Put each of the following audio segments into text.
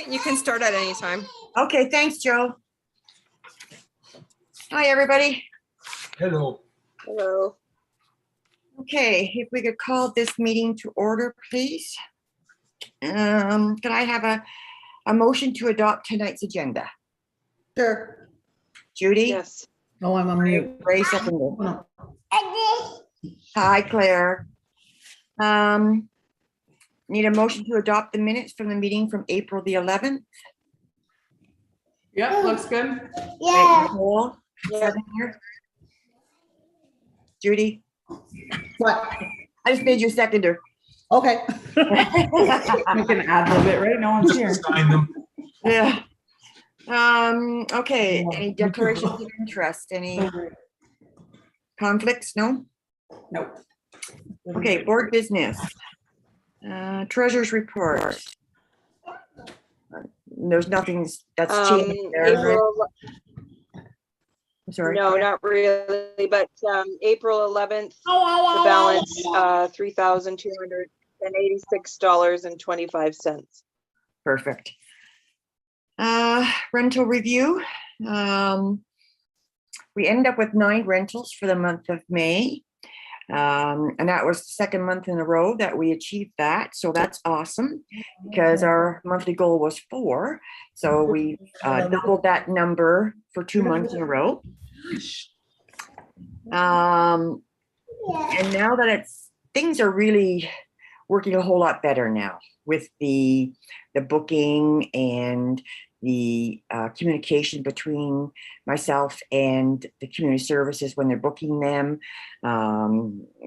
You can start at any time. Okay, thanks, Joe. Hi, everybody. Hello. Hello. Okay, if we could call this meeting to order, please. Can I have a motion to adopt tonight's agenda? Sure. Judy? Yes. Oh, I'm on mute. Ray, second. Oh, no. Hi, Claire. Need a motion to adopt the minutes from the meeting from April the 11th. Yeah, looks good. Yeah. Nicole, Yeah. seconder. Judy? What? I just made you seconder. Okay. We can add a bit, right? No one's here. Sign them. Yeah. Okay, any declarations of interest? Any conflicts? No? Nope. Okay, board business. Treasurer's report. There's nothing that's changed there. Right? April, I'm sorry. no, not really, but April 11th, the balance, $3,286.25. Perfect. Rental review. We end up with 9 rentals for the month of May. And that was the second month in a row that we achieved that. So that's awesome because our monthly goal was 4. So we doubled that number for 2 months in a row. And now that things are really working a whole lot better now with the booking and the communication between myself and the community services when they're booking them.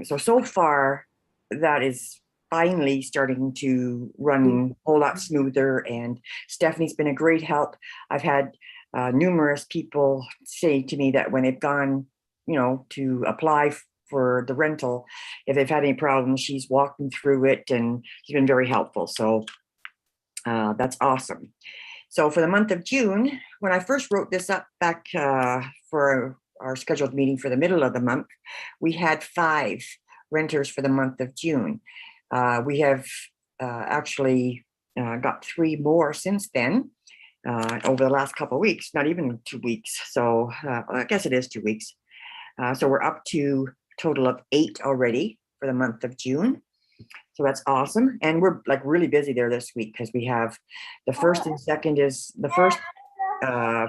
So far, that is finally starting to run a whole lot smoother, and Stephanie's been a great help. I've had numerous people say to me that when they've gone, to apply for the rental, if they've had any problems, she's walked them through it, and she's been very helpful. So that's awesome. So for the month of June, when I first wrote this up back for our scheduled meeting for the middle of the month, we had 5 renters for the month of June. We have actually got 3 more since then over the last couple of weeks, not even 2 weeks. So I guess it is 2 weeks. So we're up to a total of 8 already for the month of June. So that's awesome. And we're like really busy there this week because we have the first and second is the first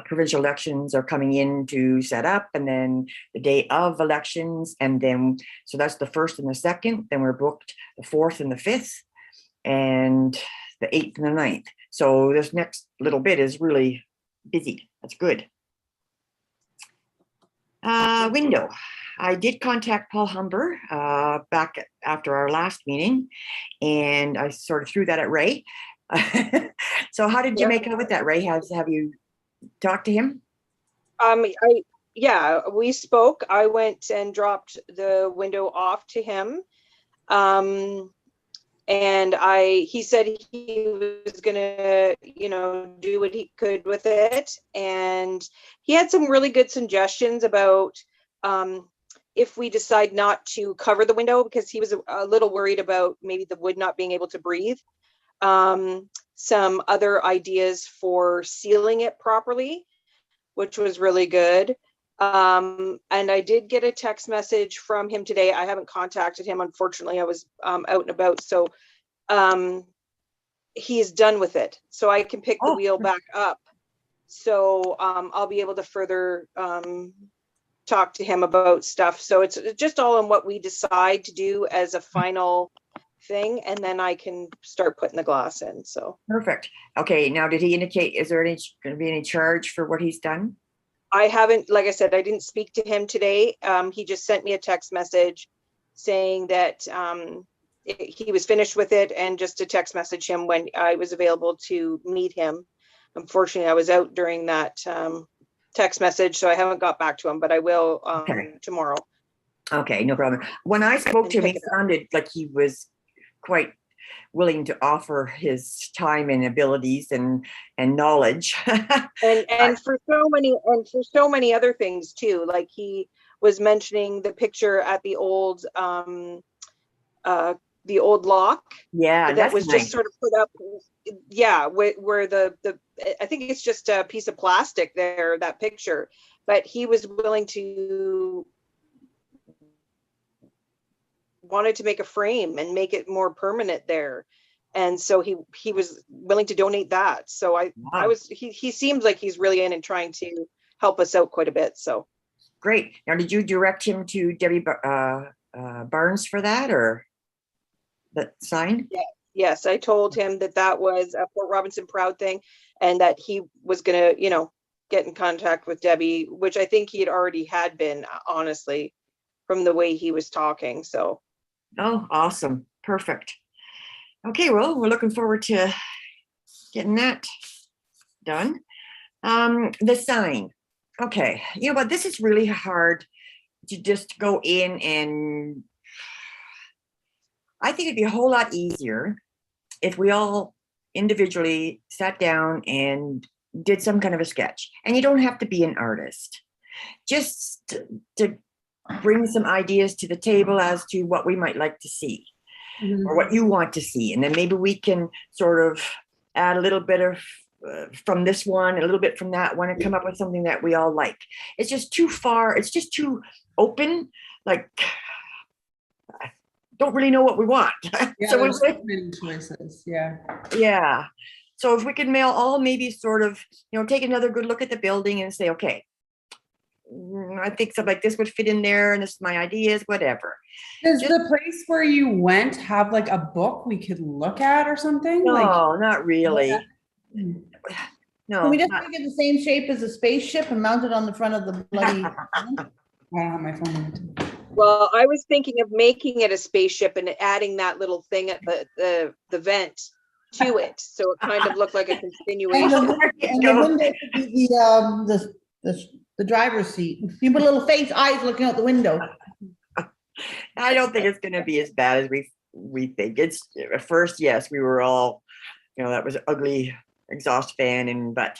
provincial elections are coming in to set up, and then the day of elections. And then, so that's the first and the second. Then we're booked the 4th and the 5th and the 8th and the 9th. So this next little bit is really busy. That's good. Window. I did contact Paul Humber back after our last meeting, and I sort of threw that at Ray. So how did you make out with that, Ray? Have you talked to him? Yeah, we spoke. I went and dropped the window off to him. And he said he was gonna, do what he could with it. And he had some really good suggestions about if we decide not to cover the window, because he was a little worried about maybe the wood not being able to breathe. Some other ideas for sealing it properly, which was really good. And I did get a text message from him today. I haven't contacted him. Unfortunately, I was out and about. So he's done with it. So I can pick the wheel back up. So I'll be able to further talk to him about stuff. So it's just all on what we decide to do as a final thing, and then I can start putting the glass in. So perfect. Okay, now did he indicate, is there going to be any charge for what he's done? I haven't, like I said, I didn't speak to him today. He just sent me a text message saying that he was finished with it, and just to text message him when I was available to meet him. Unfortunately, I was out during that text message, so I haven't got back to him, but I will tomorrow. Okay, no problem. When I spoke to him, he sounded like he was quite willing to offer his time and abilities and knowledge. And for so many other things too. Like he was mentioning the picture at the old lock Yeah, that that's was nice. just sort of put up. Yeah, where the I think it's just a piece of plastic there, that picture, but he was willing to wanted to make a frame and make it more permanent there. And so he was willing to donate that. So I Wow, was he seems like he's really in and trying to help us out quite a bit. So great. Now, did you direct him to Debbie Barnes for that, or that sign? yeah, yes, I told him that that was a Port Robinson Proud thing, and that he was gonna, get in contact with Debbie, which I think he had been, honestly, from the way he was talking. So Oh, awesome. Perfect. Okay, well, we're looking forward to getting that done. The sign. Okay, you know what? This is really hard to just go in, and I think it'd be a whole lot easier if we all individually sat down and did some kind of a sketch. And you don't have to be an artist. Just to bring some ideas to the table as to what we might like to see or what you want to see. And then maybe we can sort of add a little bit of from this one, a little bit from that one, and come up with something that we all like. It's just too far. It's just too open. Like, I don't really know what we want. Yeah, So there's so many choices. Yeah. yeah. So if we could mail all maybe sort of, take another good look at the building and say, okay, I think something like this would fit in there, and this is my ideas, whatever. Does the place where you went have like a book we could look at or something? No, not really. Hmm. No. Can we just not- make it the same shape as a spaceship and mount it on the front of the bloody? I don't have my phone. well, I was thinking of making it a spaceship and adding that little thing at the vent to it, so it kind of looked like a And continuation. the window could be the driver's seat. You put a little face, eyes looking out the window. I don't think it's going to be as bad as we think. It's at first, yes, we were all, that was ugly exhaust fan, but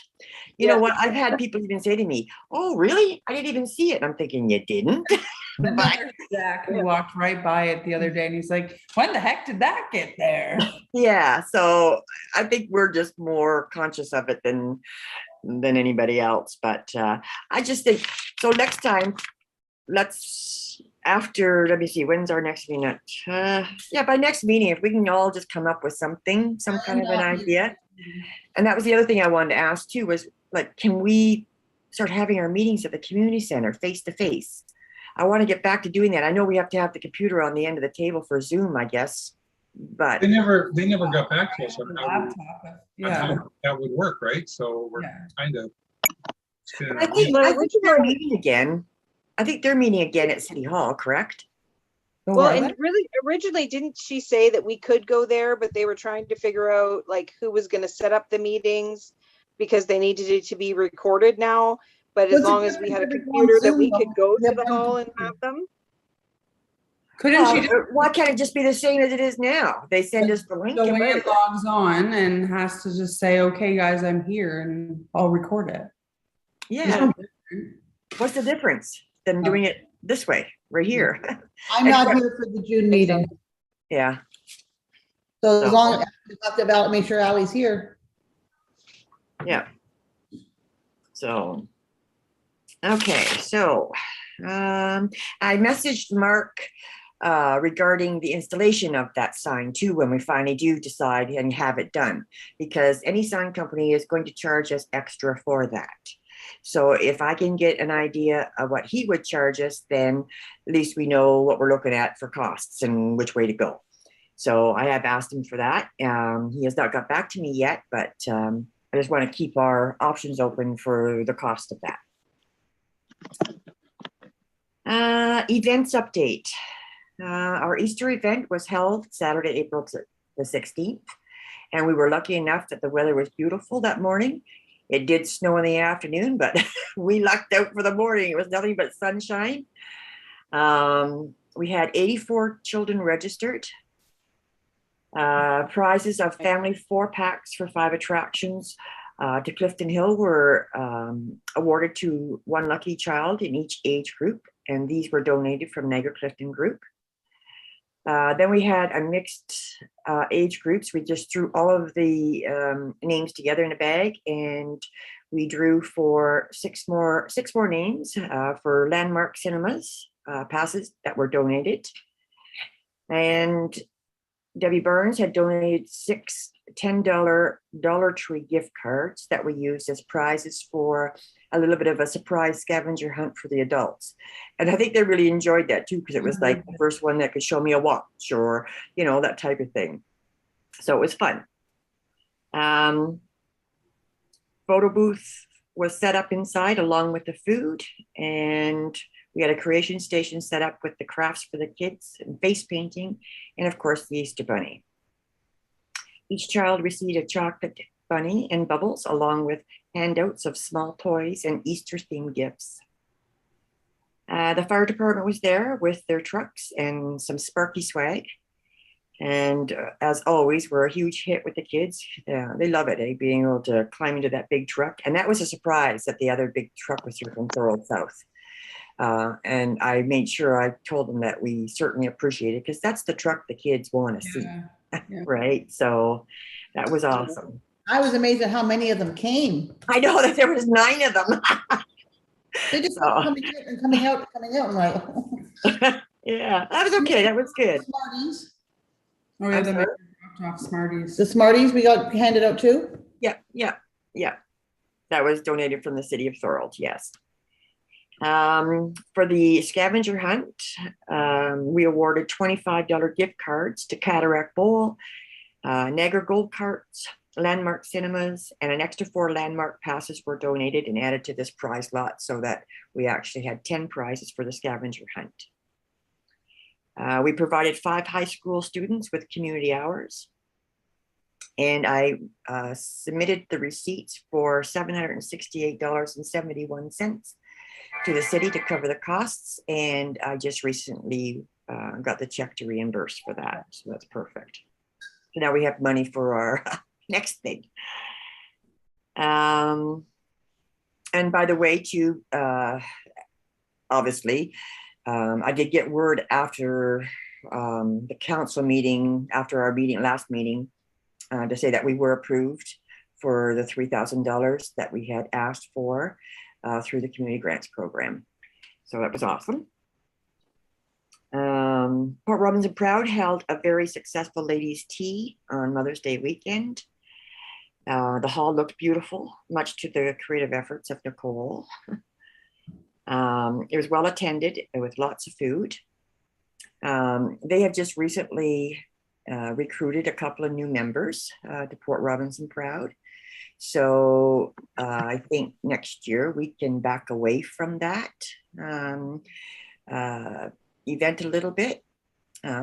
you know what? I've had people even say to me, "Oh, really? I didn't even see it." And I'm thinking, you didn't. But Zach, who walked right by it the other day, and he's like, "When the heck did that get there?" yeah, so I think we're just more conscious of it than anybody else. But I just think so. Next time, let me see, when's our next meeting? By next meeting, if we can all just come up with some kind of an idea. And that was the other thing I wanted to ask too, was like, can we start having our meetings at the community center face to face? I want to get back to doing that. I know we have to have the computer on the end of the table for Zoom, I guess, but they never got back to us on Laptop. that would work, right? So we're kind of I think they're meeting again. I think they're meeting again at City Hall, correct? Well, and really, originally, didn't she say that we could go there, but they were trying to figure out like who was going to set up the meetings because they needed it to be recorded now. But as long as we had a computer that we could go to the hall and have them. Why can't it just be the same as it is now? They send us the link. The way it logs on and has to just say, "Okay, guys, I'm here," and I'll record it. Yeah. What's the difference than doing it this way, right here? I'm not here for the June meeting. Yeah. So as long as we talked about, make sure Ally's here. Yeah. So, okay. So, I messaged Mark regarding the installation of that sign too, when we finally do decide and have it done, because any sign company is going to charge us extra for that. So if I can get an idea of what he would charge us, then at least we know what we're looking at for costs and which way to go. So I have asked him for that. He has not got back to me yet, but I just want to keep our options open for the cost of that. Events update. Our Easter event was held Saturday, April the 16th, and we were lucky enough that the weather was beautiful that morning. It did snow in the afternoon, but we lucked out for the morning. It was nothing but sunshine. We had 84 children registered. Prizes of family 4-packs for 5 attractions to Clifton Hill were awarded to one lucky child in each age group, and these were donated from Niagara Clifton Group. Then we had a mixed age groups. We just threw all of the names together in a bag, and we drew for six more names for Landmark Cinemas passes that were donated. And Debbie Burns had donated 6 $10 Dollar Tree gift cards that were used as prizes for a little bit of a surprise scavenger hunt for the adults. And I think they really enjoyed that too, because it was like the first one that could show me a watch or, you know, that type of thing. So it was fun. Photo booth was set up inside along with the food, and we had a creation station set up with the crafts for the kids and face painting, and of course the Easter Bunny. Each child received a chocolate bunny and bubbles along with handouts of small toys and Easter themed gifts. The fire department was there with their trucks and some Sparky swag. And as always, we're a huge hit with the kids. They love it, being able to climb into that big truck. And that was a surprise that the other big truck was here from Thorold South. And I made sure I told them that we certainly appreciate it, because that's the truck the kids want to see. Yeah. Right? So that was awesome. I was amazed at how many of them came. I know that there was 9 of them. They just kept coming out and coming out and coming out. I'm like, yeah, that was okay. That was good. Smarties. Oh, yeah, the drop Smarties. The Smarties we got handed out too? Yeah. That was donated from the city of Thorold, yes. For the scavenger hunt, we awarded $25 gift cards to Cataract Bowl, Niagara Gold Carts, Landmark Cinemas, and an extra 4 Landmark passes were donated and added to this prize lot, so that we actually had 10 prizes for the scavenger hunt. We provided 5 high school students with community hours, and I submitted the receipts for $768.71 to the city to cover the costs, and I just recently got the check to reimburse for that, so that's perfect. So now we have money for our next thing. And by the way, too, obviously, I did get word after the council meeting, after our last meeting, to say that we were approved for the $3,000 that we had asked for through the community grants program. So that was awesome. Port Robinson Proud held a very successful ladies' tea on Mother's Day weekend. The hall looked beautiful, much to the creative efforts of Nicole. It was well attended with lots of food. They have just recently recruited a couple of new members to Port Robinson Proud. So I think next year we can back away from that event a little bit,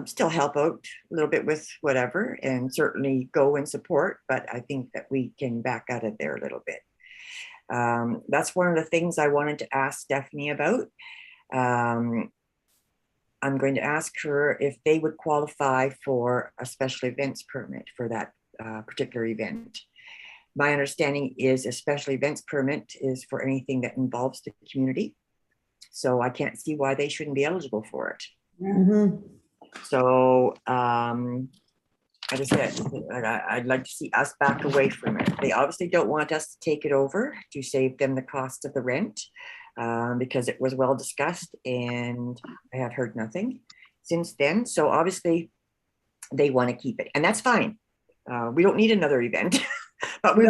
still help out a little bit with whatever, and certainly go and support, but I think that we can back out of there a little bit. That's one of the things I wanted to ask Stephanie about. I'm going to ask her if they would qualify for a special events permit for that particular event. My understanding is a special events permit is for anything that involves the community. So I can't see why they shouldn't be eligible for it. Mm-hmm. So as I said, I'd like to see us back away from it. They obviously don't want us to take it over to save them the cost of the rent, because it was well discussed and I have heard nothing since then. So obviously they want to keep it, and that's fine. We don't need another event, but we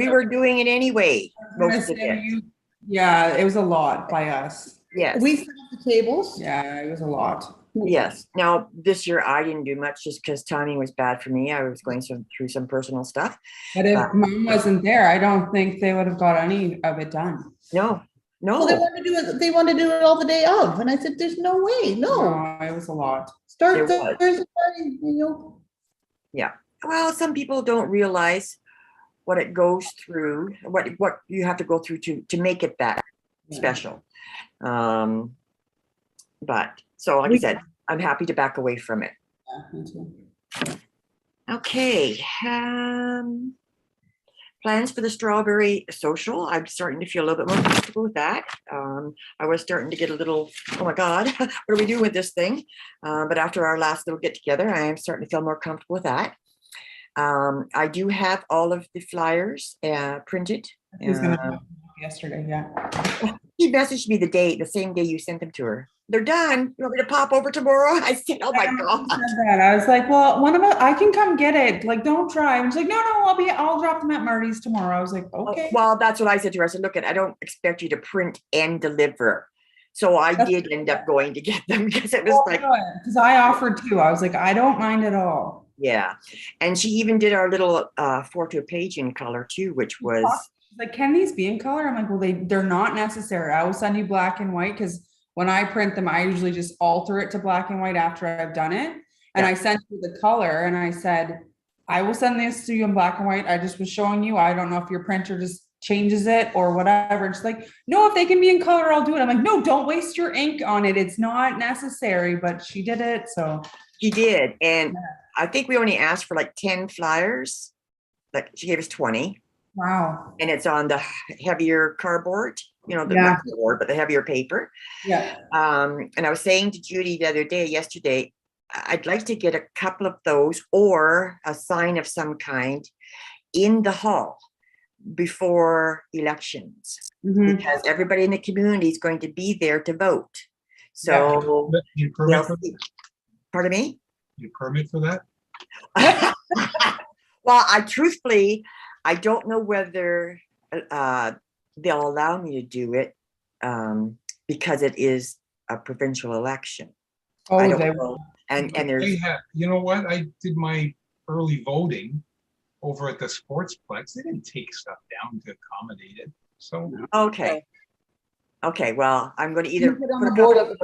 were doing it anyway. Most of it. Yeah, it was a lot by us. Yes. We set up the tables. Yeah, it was a lot. Yes. Now this year I didn't do much just because timing was bad for me. I was going through some personal stuff. But if Mom wasn't there, I don't think they would have got any of it done. No. Well, they want to do it. They want to do it all the day of, and I said, "There's no way. No, it was a lot. Start Thursday, you know." Yeah. Well, some people don't realize what it goes through, what you have to go through to make it that special. But so like I said, I'm happy to back away from it. Yeah, me too. Okay. Plans for the strawberry social. I'm starting to feel a little bit more comfortable with that. I was starting to get a little, oh my God, what are we doing with this thing? But after our last little get together, I am starting to feel more comfortable with that. I do have all of the flyers printed. He's gonna yesterday, yeah. She messaged me the same day you sent them to her. They're done. You want me to pop over tomorrow? I said, oh my God. I was like, well, one of us, I can come get it. Like, don't try. And she's like, no, I'll drop them at Marty's tomorrow. I was like, okay. Well, that's what I said to her. I said, look, I don't expect you to print and deliver. So I did end up going to get them because it was like, because I offered too. I was like, I don't mind at all. yeah. And she even did our little 4-2 page in color too, which was like, can these be in color? I'm like, well, they're not necessary. I will send you black and white because when I print them, I usually just alter it to black and white after I've done it. And I sent you the color and I said, I will send this to you in black and white. I just was showing you. I don't know if your printer just changes it or whatever. It's like, no, if they can be in color, I'll do it. I'm like, no, don't waste your ink on it. It's not necessary, but she did it. So she did. And I think we only asked for like 10 flyers. Like she gave us 20. Wow. And it's on the heavier cardboard, you know, the board, but the heavier paper. Yeah. And I was saying to Judy yesterday, I'd like to get a couple of those or a sign of some kind in the hall before elections, because everybody in the community is going to be there to vote. So, you permit for pardon me? You permit for that? Well, truthfully, I don't know whether they'll allow me to do it because it is a provincial election. Oh, I don't know. And there's, you know what? I did my early voting over at the Sportsplex. They didn't take stuff down to accommodate it. So okay. Well, I'm going to either put on the board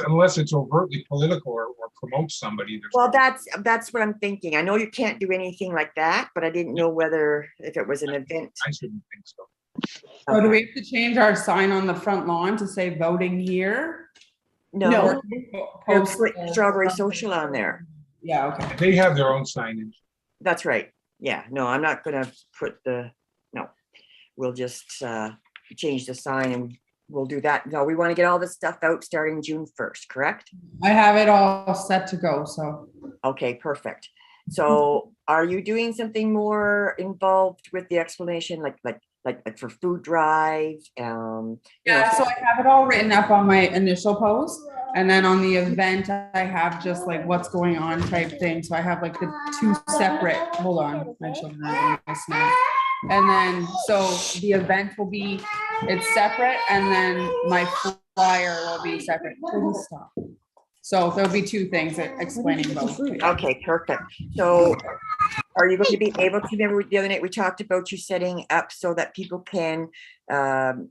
unless it's overtly political or promotes somebody. Well, that's what I'm thinking. I know you can't do anything like that, but I didn't know whether if it was an event. I shouldn't think so. So do we have to change our sign on the front lawn to say voting here? No. Post strawberry social on there. Yeah, okay. They have their own signage. That's right. Yeah, no, I'm not gonna put no. We'll just change the sign and we'll do that. No, we want to get all this stuff out starting June 1st, correct? I have it all set to go, so. Okay, perfect. So are you doing something more involved with the explanation, like for food drive? Yeah, so I have it all written up on my initial post, and then on the event I have just like what's going on type thing. So I have like the two separate, hold on, my children are a snack. And then so the event will be, it's separate, and then my flyer will be separate. Please stop. So there'll be two things explaining both. Okay, perfect. So are you going to be able to, remember the other night we talked about you setting up so that people can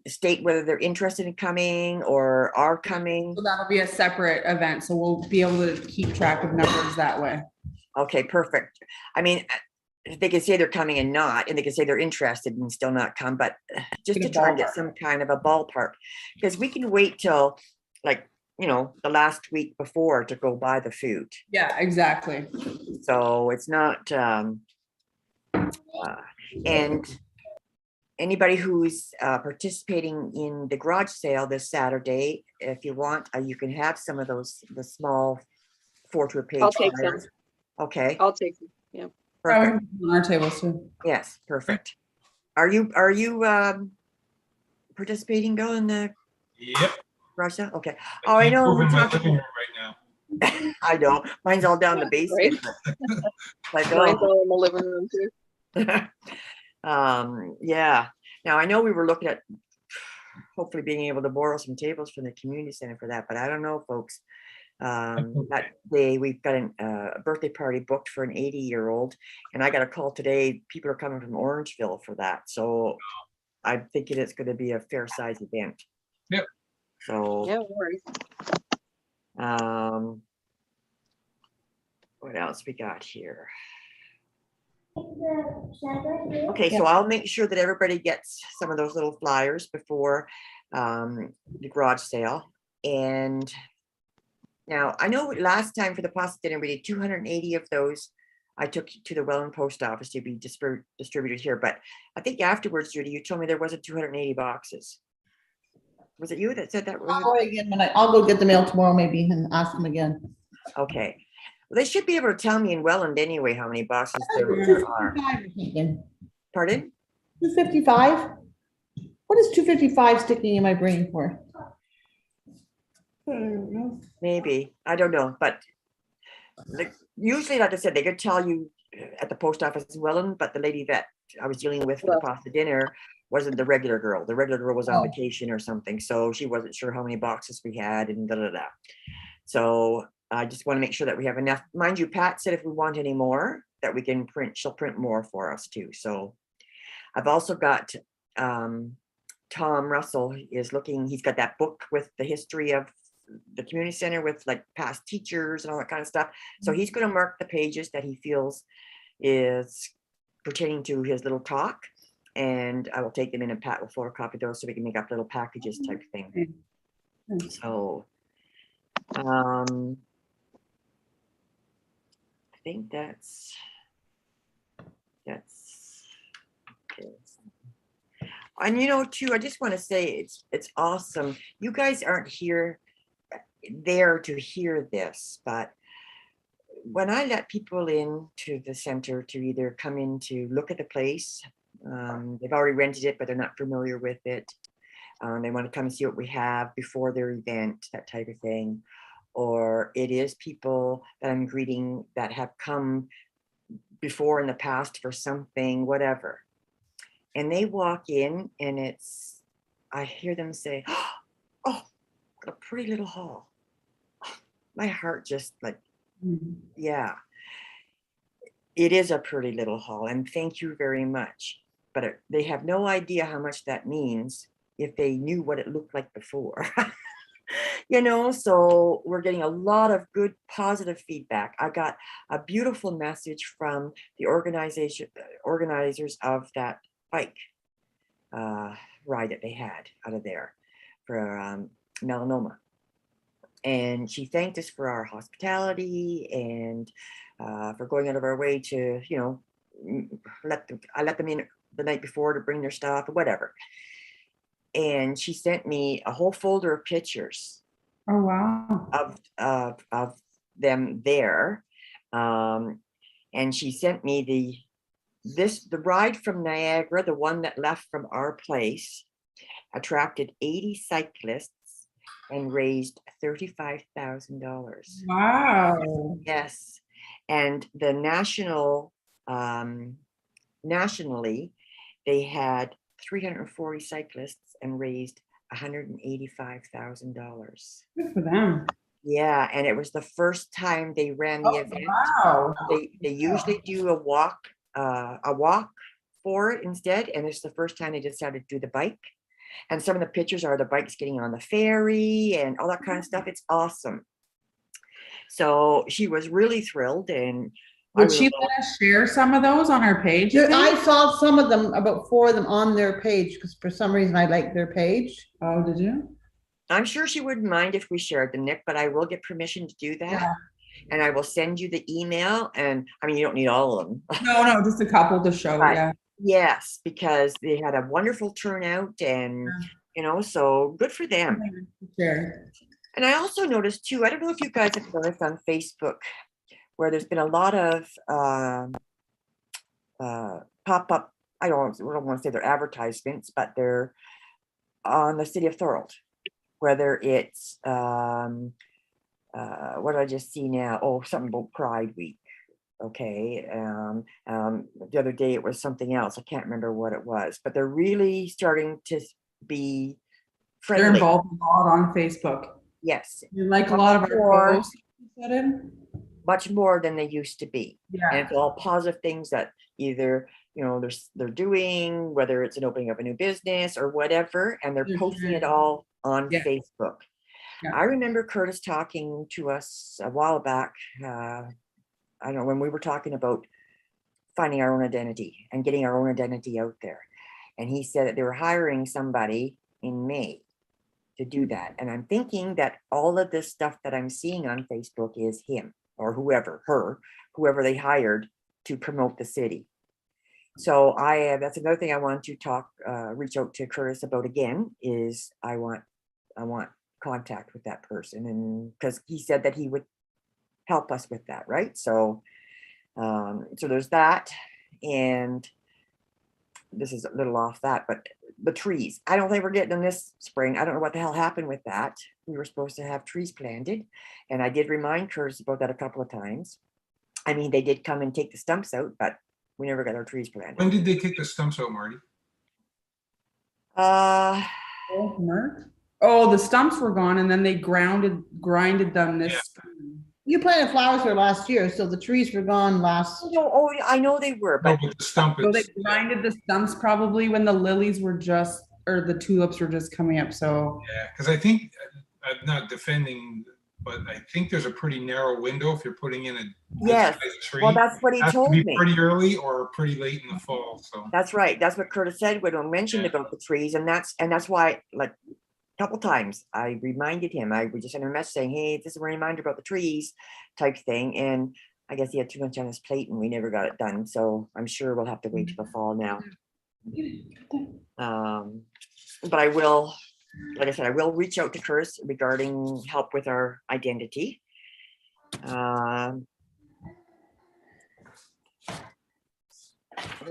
state whether they're interested in coming or are coming? So that'll be a separate event. So we'll be able to keep track of numbers that way. Okay, perfect. I mean, they can say they're coming and not, and they can say they're interested and still not come, but just to try and get some kind of a ballpark, because we can wait till like, you know, the last week before to go buy the food. Yeah, exactly. So it's not, and anybody who's participating in the garage sale this Saturday, if you want, you can have some of those, the small 4-2 page. I'll take them. Okay. I'll take them. Yeah. Perfect. On our tables too. Yes, perfect. Are you participating, Bill, in the Yep. Russia? Okay. Oh, I know. We're my living room right now. I know. Mine's all down the basement. Like, Mine's all in the living room too. Yeah. Now I know we were looking at hopefully being able to borrow some tables from the community center for that, but I don't know, folks. That day we've got a birthday party booked for an 80-year-old, and I got a call today. People are coming from Orangeville for that, so I'm thinking it's going to be a fair size event. Yep. So Yeah, no worries. What else we got here? Okay, so I'll make sure that everybody gets some of those little flyers before the garage sale. And now I know last time for the pasta dinner we did 280 of those I took to the Welland post office to be distributed here. But I think afterwards, Judy, you told me there wasn't 280 boxes. Was it you that said that? Was I'll go again when I'll go get the mail tomorrow maybe and ask them again. okay. Well, they should be able to tell me in Welland anyway how many boxes there are. 255 or something. Pardon? 255? What is 255 sticking in my brain for? Maybe. I don't know. But usually, like I said, they could tell you at the post office as well. But the lady that I was dealing with for the pasta dinner wasn't the regular girl. The regular girl was on vacation or something. So she wasn't sure how many boxes we had and da da da. So I just want to make sure that we have enough. Mind you, Pat said if we want any more, that we can print, she'll print more for us too. So I've also got Tom Russell is looking, he's got that book with the history of the community center with like past teachers and all that kind of stuff. So he's going to mark the pages that he feels is pertaining to his little talk. And I will take them in and Pat will photocopy those so we can make up little packages type thing. So I think that's okay. And you know, too, I just want to say it's awesome. You guys aren't there to hear this, but when I let people into the center to either come in to look at the place, they've already rented it, but they're not familiar with it. They want to come and see what we have before their event, that type of thing. Or it is people that I'm greeting that have come before in the past for something, whatever. And they walk in and I hear them say, oh, what a pretty little hall. My heart just like, yeah, it is a pretty little hall. And thank you very much. But they have no idea how much that means if they knew what it looked like before. You know, so we're getting a lot of good positive feedback. I got a beautiful message from the organizers of that bike ride that they had out of there for melanoma. And she thanked us for our hospitality and for going out of our way to, you know, I let them in the night before to bring their stuff or whatever. And she sent me a whole folder of pictures. Oh, wow. Of them there. And she sent me the ride from Niagara, the one that left from our place, attracted 80 cyclists and raised $35,000. Wow. Yes. And the nationally, they had 340 cyclists and raised $185,000. Good for them. Yeah, and it was the first time they ran the event. Wow. They usually do a walk for it instead, and it's the first time they decided to do the bike. And some of the pictures are the bikes getting on the ferry and all that kind of stuff. It's awesome. So she was really thrilled, and would she let us share some of those on our page? I saw some of them, about 4 of them on their page, because for some reason I like their page. Oh, did you? I'm sure she wouldn't mind if we shared them, Nick, but I will get permission to do that. Yeah. And I will send you the email. And I mean, you don't need all of them. No, just a couple to show. But, yeah. Yes, because they had a wonderful turnout and, you know, so good for them. Sure. And I also noticed too, I don't know if you guys have noticed on Facebook, where there's been a lot of pop-up, I don't want to say they're advertisements, but they're on the city of Thorold, whether it's, what did I just see now? Oh, something about Pride Week. Okay. The other day it was something else. I can't remember what it was, but they're really starting to be friendly. They're involved a lot on Facebook. Yes. You like a lot of our posts put in? Much more than they used to be. Yeah. And it's all positive things that either, you know, they're doing, whether it's an opening of a new business or whatever, and they're posting it all on Facebook. Yeah. I remember Curtis talking to us a while back, I don't know, when we were talking about finding our own identity and getting our own identity out there. And he said that they were hiring somebody in May to do that. And I'm thinking that all of this stuff that I'm seeing on Facebook is him or whoever they hired to promote the city. So that's another thing I want to reach out to Curtis about again, is I want contact with that person, and because he said that he would help us with that, right? So, so there's that, and this is a little off that, but the trees, I don't think we're getting them this spring. I don't know what the hell happened with that. We were supposed to have trees planted, and I did remind Curtis about that a couple of times. I mean, they did come and take the stumps out, but we never got our trees planted. When did they kick the stumps out, Marty? Oh, the stumps were gone, and then they grinded them this spring. You planted flowers there last year, so the trees were gone last. Oh, I know they were, No, but but the stump So they is, grinded the stumps probably when the lilies were just, or the tulips were just coming up. So yeah, because I think, I'm not defending, but I think there's a pretty narrow window if you're putting in a yes, tree. well, that's what he It has to told be me. pretty early or pretty late in the fall. So That's right. That's what Curtis said when I mentioned about the trees, and that's why, like, a couple times I reminded him. We just sent him a message saying, "Hey, this is a reminder about the trees," type thing. And I guess he had too much on his plate, and we never got it done. So I'm sure we'll have to wait till the fall now. But I will, like I said, I will reach out to Curtis regarding help with our identity. What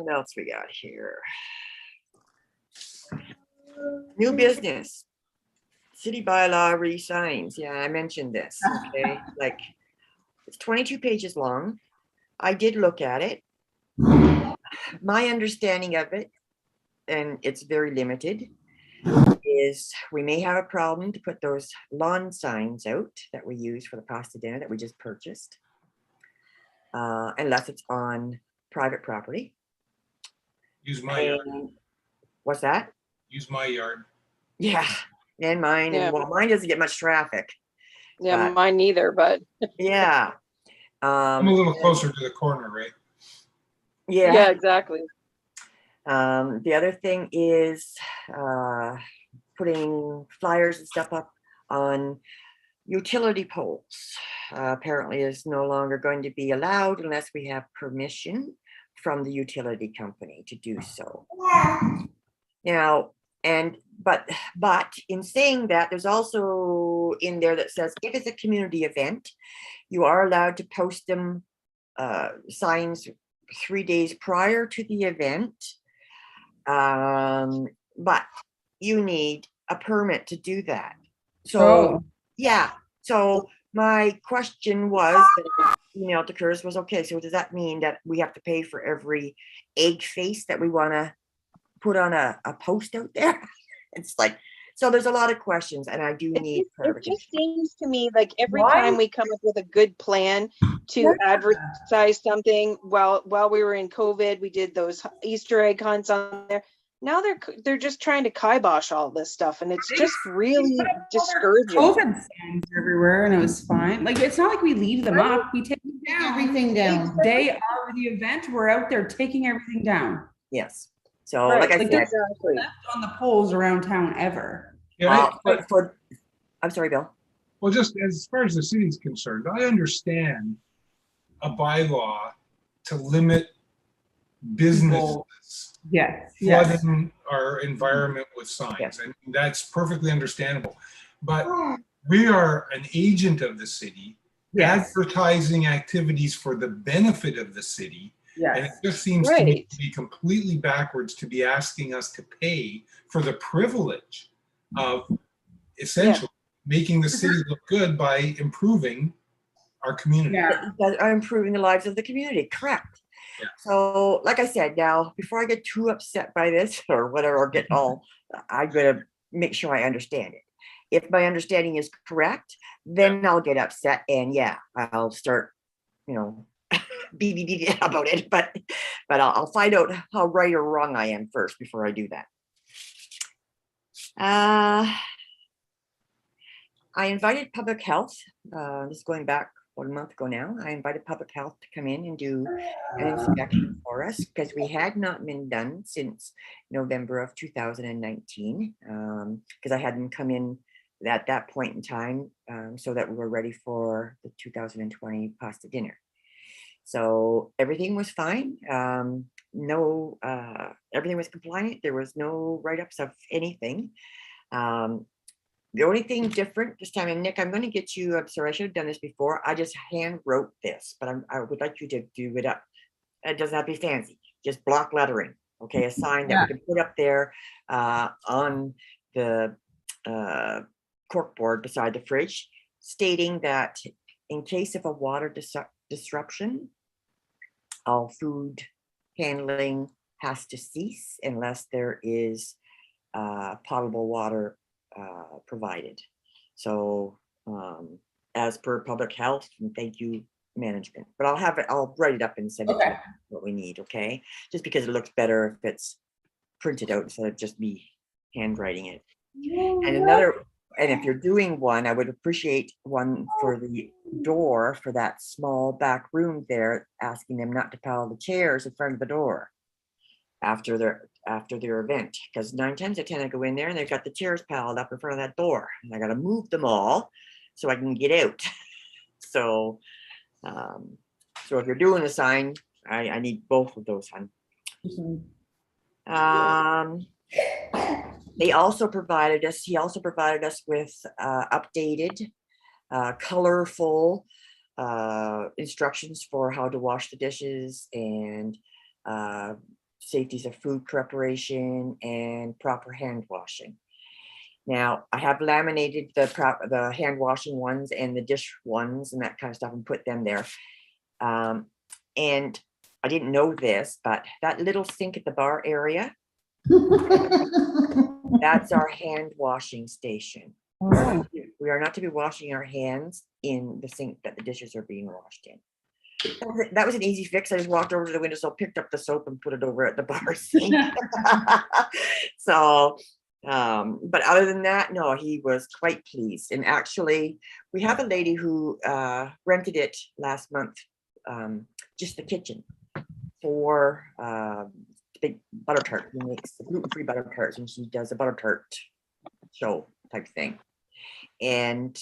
else we got here? New business. City bylaw re-signs. Yeah, I mentioned this. Okay, like it's 22 pages long. I did look at it. My understanding of it, and it's very limited, is we may have a problem to put those lawn signs out that we use for the pasta dinner that we just purchased, unless it's on private property. use my yard. What's that? Use my yard. Yeah, and mine. Yeah. And well, mine doesn't get much traffic. Yeah, But- mine neither, but Yeah. I'm a little closer to the corner, right? yeah, exactly. The other thing is putting flyers and stuff up on utility poles. Apparently is no longer going to be allowed unless we have permission from the utility company to do so. Now, but in saying that, there's also in there that says if it's a community event, you are allowed to post them signs 3 days prior to the event. But you need a permit to do that. So yeah. So my question was, email to Curtis was, okay, so does that mean that we have to pay for every egg face that we want to put on a post out there? It's like, so there's a lot of questions, and I do need It just seems to me like every time we come up with a good plan to advertise something, while we were in COVID, we did those Easter egg hunts on there. Now they're just trying to kibosh all this stuff, and it's just really discouraging. COVID signs everywhere, and it was fine. Like, it's not like we leave them up; we take them down. Everything down. The day of the event, we're out there taking everything down. Yes. So Right, like I like said, exactly. Left on the poles around town ever. Yeah, I'm sorry, Bill. well, just as far as the city's concerned, I understand a bylaw to limit businesses Yes. flooding our environment with signs. Yes. And that's perfectly understandable. But we are an agent of the city, advertising activities for the benefit of the city. And it just seems to me to be completely backwards to be asking us to pay for the privilege of essentially making the city look good by improving our community. That are improving the lives of the community. Correct. Yeah. So, like I said, now before I get too upset by this or whatever, or get all, I'm gonna make sure I understand it. If my understanding is correct, then I'll get upset, and I'll start, be about it. But I'll find out how right or wrong I am first before I do that. I invited public health. This is going back about a month ago now. I invited public health to come in and do an inspection for us because we had not been done since November of 2019. Because I had them come in at that point in time so that we were ready for the 2020 pasta dinner. So everything was fine. No, everything was compliant. There was no write-ups of anything. The only thing different this time, and Nick, I'm going to get you, I'm sorry, I should have done this before. I just hand wrote this, but I would like you to do it up. It doesn't have to be fancy, just block lettering. Okay, a sign that we can put up there on the cork board beside the fridge, stating that in case of a water disruption, all food handling has to cease unless there is potable water provided. So as per public health, and thank you management, but I'll write it up and send it to you what we need. Okay, just because it looks better if it's printed out instead of just me handwriting it. And if you're doing one, I would appreciate one for the door for that small back room there, asking them not to pile the chairs in front of the door after their event, because 9 times out of 10 I go in there and they've got the chairs piled up in front of that door, and I got to move them all so I can get out. So so if you're doing a sign, I need both of those, hon. He also provided us with updated, colorful instructions for how to wash the dishes, and safeties of food preparation and proper hand washing. Now, I have laminated the hand washing ones and the dish ones and that kind of stuff and put them there. And I didn't know this, but that little sink at the bar area, that's our hand washing station. We are not to be washing our hands in the sink that the dishes are being washed in. That was an easy fix. I just walked over to the windowsill, picked up the soap and put it over at the bar sink. So, but other than that, no, he was quite pleased. And actually, we have a lady who rented it last month, just the kitchen, for big butter tart. He makes gluten-free butter tarts, and she does a butter tart show type thing. And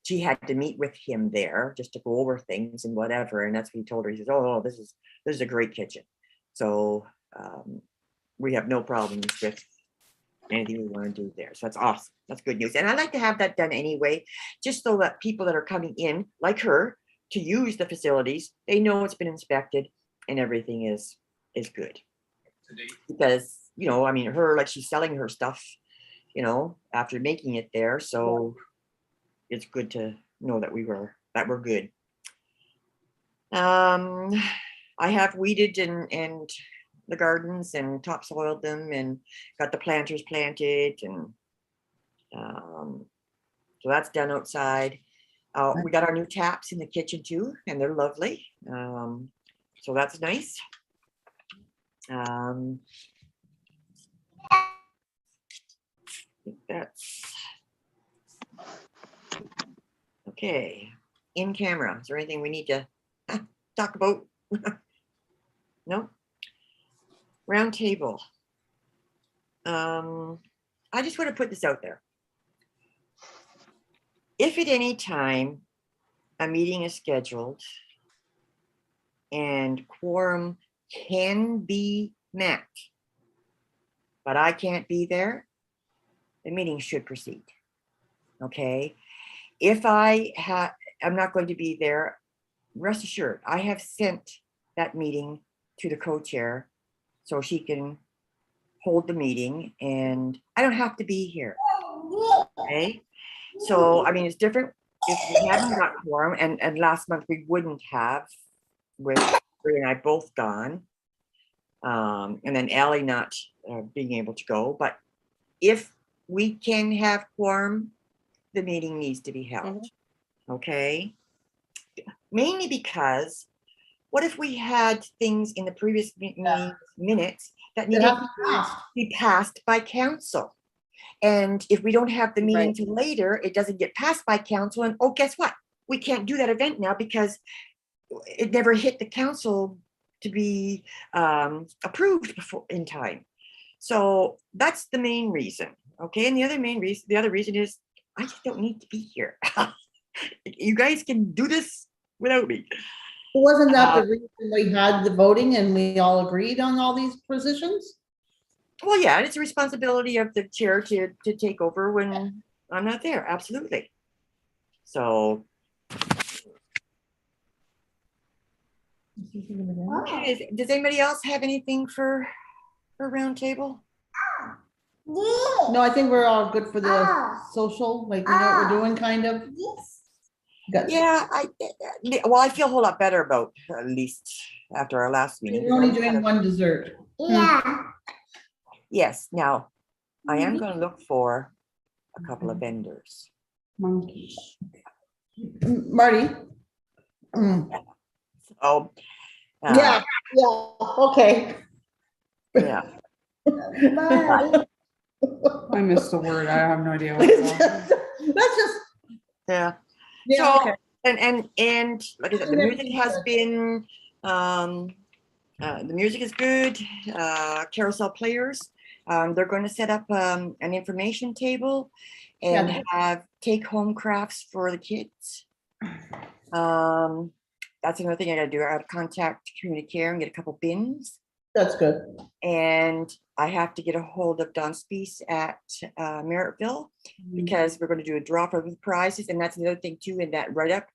she had to meet with him there just to go over things and whatever. And that's what he told her. He says, "Oh, this is a great kitchen." So we have no problems with anything we want to do there. So that's awesome. That's good news. And I like to have that done anyway, just so that people that are coming in, like her, to use the facilities, they know it's been inspected and everything is good. Because, you know, I mean, her, like, she's selling her stuff, you know, after making it there. So it's good to know that we're good. I have weeded and the gardens and topsoiled them and got the planters planted, and so that's done outside. We got our new taps in the kitchen too, and they're lovely. So that's nice. I think that's okay. In camera, is there anything we need to talk about? No. Round table. I just want to put this out there. If at any time a meeting is scheduled and quorum can be met, but I can't be there, the meeting should proceed. Okay. If I'm not going to be there, rest assured, I have sent that meeting to the co-chair so she can hold the meeting, and I don't have to be here. Okay. So, I mean, it's different if we haven't got quorum, and last month we wouldn't have, with Bree and I both gone. And then Allie not being able to go. But if we can have quorum, the meeting needs to be held. Okay. Mainly because what if we had things in the previous minutes that needed to be passed by council? And if we don't have the meeting till later, it doesn't get passed by council. And oh, guess what? We can't do that event now because it never hit the council to be approved before in time. So that's the main reason. Okay. And the other reason is I just don't need to be here. You guys can do this without me. Wasn't that the reason we had the voting and we all agreed on all these positions? Well, yeah, it's a responsibility of the chair to take over when I'm not there. Absolutely. So. Okay, does anybody else have anything for roundtable? No, I think we're all good for the social, like we know what we're doing, kind of. Got- Yeah, well, I feel a whole lot better about at least after our last meeting. We're only doing one dessert. Yes, now I am going to look for a couple of vendors. Monkey. Marty? Oh, Yeah, okay. yeah. I missed the word. I have no idea what Let's it was. just, Yeah. yeah, So, okay. and like I said, the music has been, the music is good. Carousel players, they're going to set up an information table and Yeah. have take-home crafts for the kids. That's another thing I gotta do. I gotta contact community care and get a couple bins. That's good. And I have to get a hold of Don Speece at Merrittville because we're going to do a draw for the prizes. And that's another thing too, in that write-up,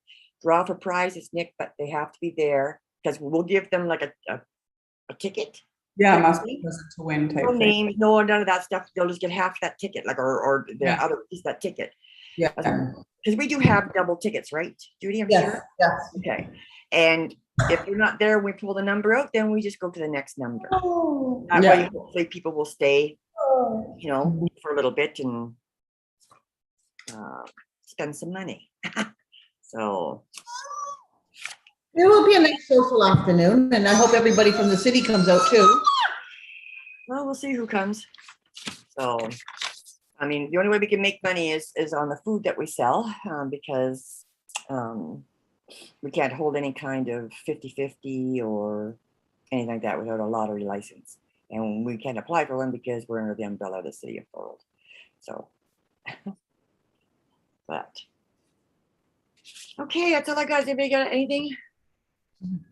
draw for prizes, Nick, but they have to be there because we'll give them like a ticket. Yeah, it must be present to win type No thing. names, no, none of that stuff. They'll just get half that ticket, like or the Yeah. other piece of that ticket. Yeah. Because we do have double tickets, right, Judy? I'm Yes, sure. yes. Okay. And if you're not there, we pull the number out, then we just go to the next number. That Yeah. way, hopefully people will stay, you know, for a little bit and spend some money. So. It will be a nice social afternoon, and I hope everybody from the city comes out too. Well, we'll see who comes. So, I mean, the only way we can make money is on the food that we sell, because we can't hold any kind of 50-50 or anything like that without a lottery license. And we can't apply for one because we're under the umbrella of the city of Thorold. So, but, okay, that's all I got. Has anybody got anything?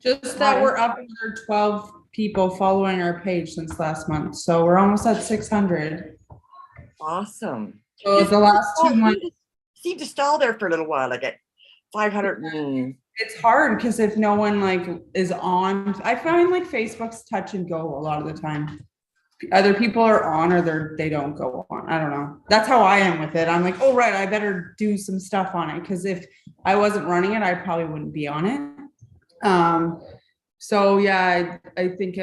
Just that we're up another 12 people following our page since last month. So we're almost at 600. Awesome. So the last 2 months. Seemed to stall there for a little while, like at 500. It's hard because if no one like is on, I find like Facebook's touch and go a lot of the time. Either people are on or they don't go on. I don't know. That's how I am with it. I'm like, oh right, I better do some stuff on it because if I wasn't running it, I probably wouldn't be on it. So yeah, I think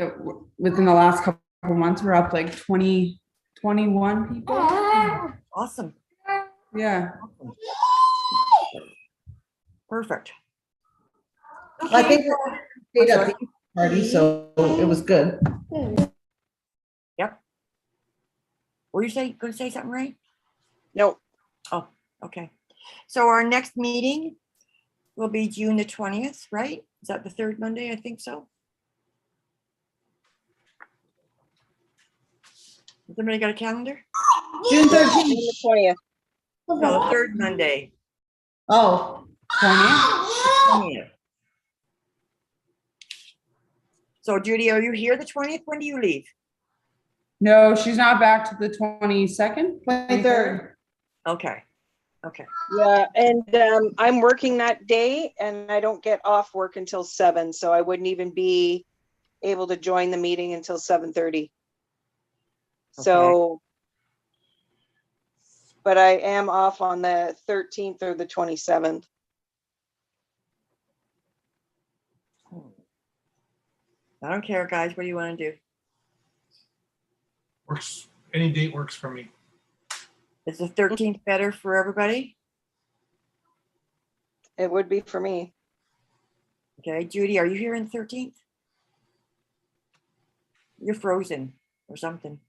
within the last couple of months we're up like 20, 21 people. Awesome. Yeah. Perfect. I think we stayed at the party, so it was good. Yep. Were you going to say something, right? No. Oh, okay. So our next meeting will be June the 20th, right? Is that the third Monday? I think so. Has somebody got a calendar? June 13th. June 20th. No, the third Monday. Oh, 20th. So Judy, are you here the 20th? When do you leave? No, she's not back to the 22nd. 23rd. Okay. Okay. Yeah, and I'm working that day and I don't get off work until 7, so I wouldn't even be able to join the meeting until 7:30. So, but I am off on the 13th or the 27th. I don't care, guys. What do you want to do? Works. Any date works for me. Is the 13th better for everybody? It would be for me. Okay, Judy, are you here on the 13th? You're frozen or something.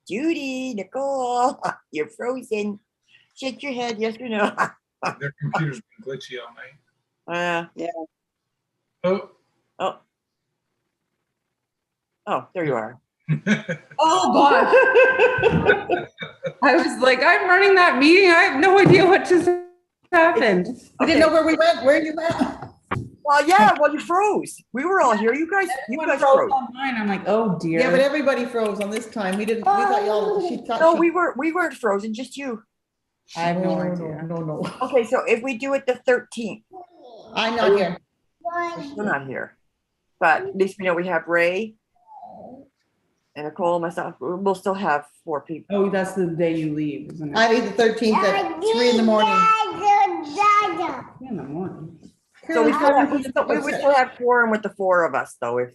Judy, Nicole, you're frozen. Shake your head, yes or no. Their computer's been glitchy all night. Yeah. Oh. Oh. Oh, there you are. Oh gosh. I was like, I'm running that meeting. I have no idea what just happened. I didn't know where we went. Where you went? Well, yeah, well, you froze. We were all here. You guys Everyone froze. froze on mine. I'm like, oh dear. Yeah, but everybody froze on this time. We didn't, we thought y'all, she thought. No, she- we weren't frozen, just you. I have no No, idea. no. Okay, so if we do it the 13th, I'm not here. we're still not here. But at least we know we have Ray and Nicole, myself. We'll still have 4 people. Oh, that's the day you leave, isn't it? I leave the 13th at 3 in the morning. 3 in the morning. So we would still have quorum with the 4 of us, though, if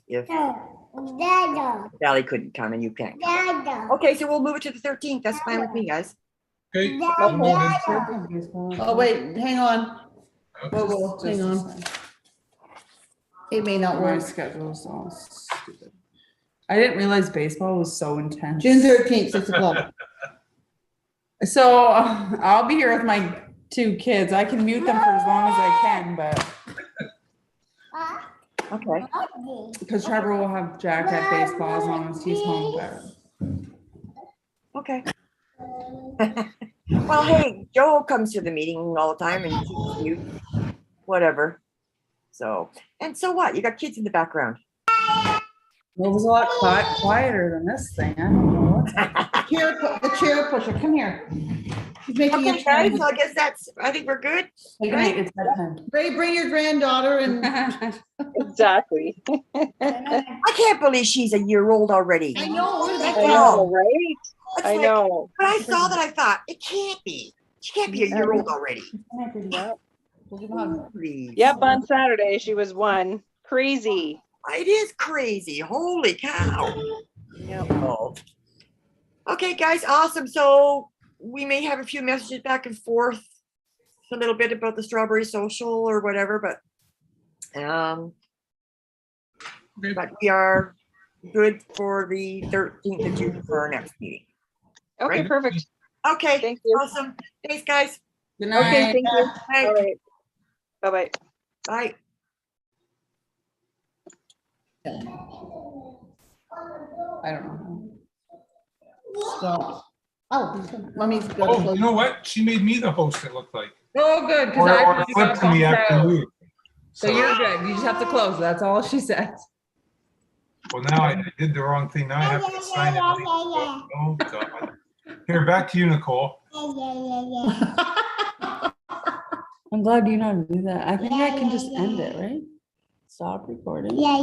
Sally couldn't come and you can't come. Okay, so we'll move it to the 13th. That's fine with me, guys. Okay. Oh, wait, hang on. Whoa, Just hang a on. sec. It may not My work. schedule is all stupid. I didn't realize baseball was so intense. June 13th, 6 o'clock. So I'll be here with my 2 kids. I can mute them for as long as I can, but Okay. because Trevor will have Jack at baseball as long as he's home. Okay. Well, hey, Joe comes to the meeting all the time and she's cute. Whatever. So, and so what? You got kids in the background. Well, it was a lot quieter than this thing. I don't know what's The chair pusher, come here. She's making Okay, it. guys, so I guess I think we're good. Good night, it's bedtime. Ray, bring your granddaughter and Exactly. I can't believe she's a year old already. I know, where did that I go? know, right? It's I like, know. when I saw that, I thought, it can't be. She can't be a year old already. Yep. Please. Yep, on Saturday she was 1. Crazy. It is crazy. Holy cow. Yep. Oh. Okay, guys, awesome. So we may have a few messages back and forth a little bit about the strawberry social or whatever, but we are good for the 13th of June for our next meeting. Okay, Right. perfect. Okay, Thank you. awesome. Thanks, guys. Good Okay, night. thank you. Bye. All right. Bye-bye. Bye. I don't know. So, oh, mommy's got to Oh, close. you know what? She made me the host, it looked like. Oh, good, because Or I flipped to me after you. So you're good. You just have to close. That's all she said. Well, now I did the wrong thing. Now I have to sign it. Oh, God. Here, back to you, Nicole. I'm glad you know how to do that. I think I can just end it, right? Stop recording. Yeah.